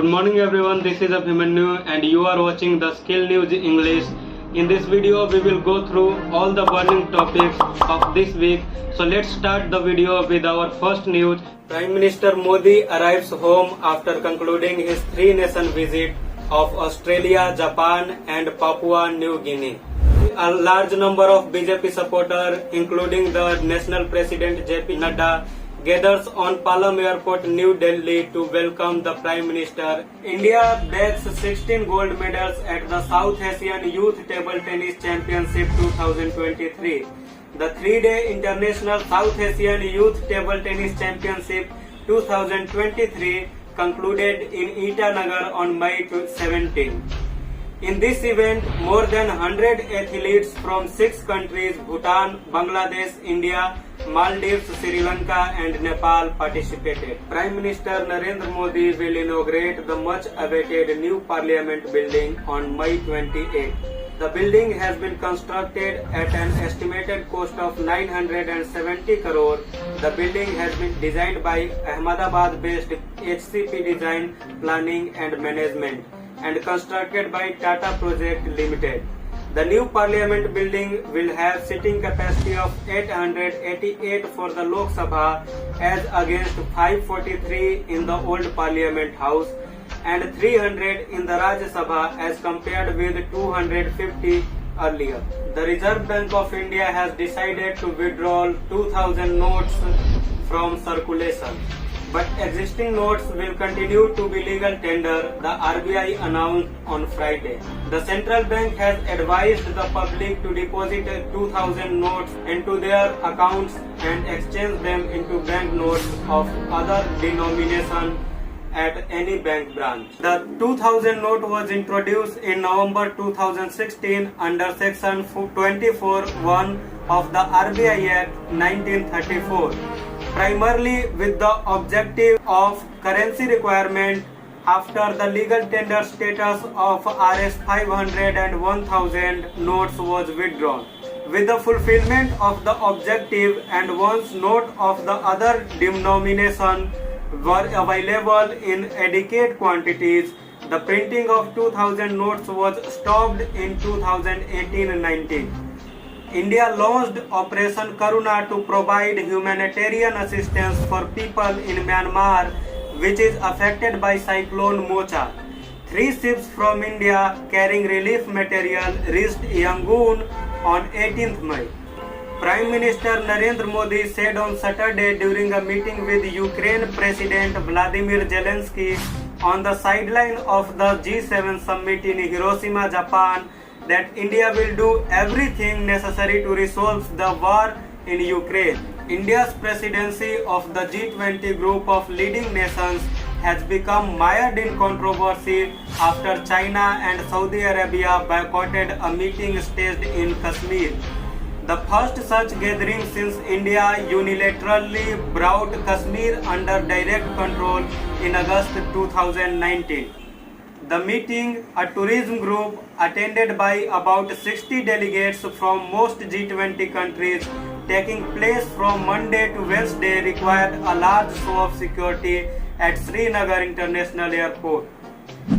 Good morning everyone, this is Abhimanyu and you are watching the Skill News English. In this video we will go through all the burning topics of this week. So let's start the video with our first news. Prime Minister Modi arrives home after concluding his three-nation visit of Australia, Japan and Papua New Guinea. A large number of BJP supporters, including the National President JP Nadda, gathers on Palam Airport, New Delhi to welcome the Prime Minister. India bags 16 gold medals at the South Asian Youth Table Tennis Championship 2023. The three-day International South Asian Youth Table Tennis Championship 2023 concluded in Itanagar on May 17. In this event, more than 100 athletes from 6 countries Bhutan, Bangladesh, India, Maldives, Sri Lanka and Nepal participated. Prime Minister Narendra Modi will inaugurate the much-awaited new Parliament building on May 28. The building has been constructed at an estimated cost of 970 crore. The building has been designed by Ahmedabad-based HCP Design, Planning and Management and constructed by Tata Project Limited. The new Parliament building will have seating capacity of 888 for the Lok Sabha as against 543 in the old Parliament House and 300 in the Rajya Sabha as compared with 250 earlier. The Reserve Bank of India has decided to withdraw 2000 notes from circulation. But existing notes will continue to be legal tender, the RBI announced on Friday. The central bank has advised the public to deposit 2000 notes into their accounts and exchange them into bank notes of other denomination at any bank branch. The 2000 note was introduced in November 2016 under Section 24(1) of the RBI Act 1934. Primarily with the objective of currency requirement after the legal tender status of Rs 500 and 1000 notes was withdrawn. With the fulfillment of the objective and once note of the other denomination were available in adequate quantities, the printing of 2000 notes was stopped in 2018-19. India launched Operation Karuna to provide humanitarian assistance for people in Myanmar which is affected by Cyclone Mocha. 3 ships from India carrying relief material reached Yangon on 18th May. Prime Minister Narendra Modi said on Saturday during a meeting with Ukraine President Vladimir Zelensky on the sideline of the G7 summit in Hiroshima, Japan, that India will do everything necessary to resolve the war in Ukraine. India's presidency of the G20 group of leading nations has become mired in controversy after China and Saudi Arabia boycotted a meeting staged in Kashmir. The first such gathering since India unilaterally brought Kashmir under direct control in August 2019. The meeting, a tourism group attended by about 60 delegates from most G20 countries, taking place from Monday to Wednesday, required a large show of security at Srinagar International Airport.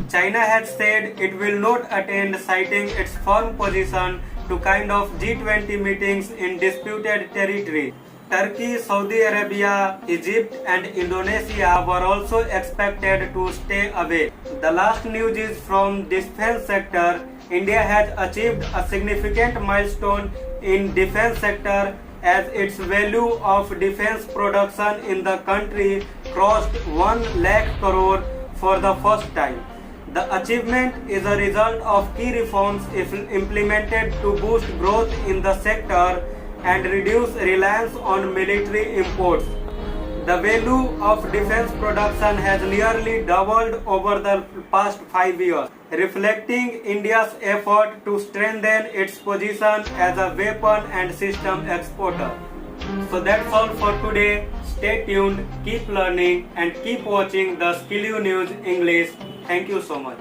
China has said it will not attend, citing its firm position to kind of G20 meetings in disputed territory. Turkey, Saudi Arabia, Egypt and Indonesia were also expected to stay away. The last news is from defense sector. India has achieved a significant milestone in defense sector as its value of defense production in the country crossed 1 lakh crore for the first time. The achievement is a result of key reforms implemented to boost growth in the sector and reduce reliance on military imports. The value of defense production has nearly doubled over the past 5 years, reflecting India's effort to strengthen its position as a weapon and system exporter. So that's all for today. Stay tuned, keep learning and keep watching the Skill News English. Thank you so much.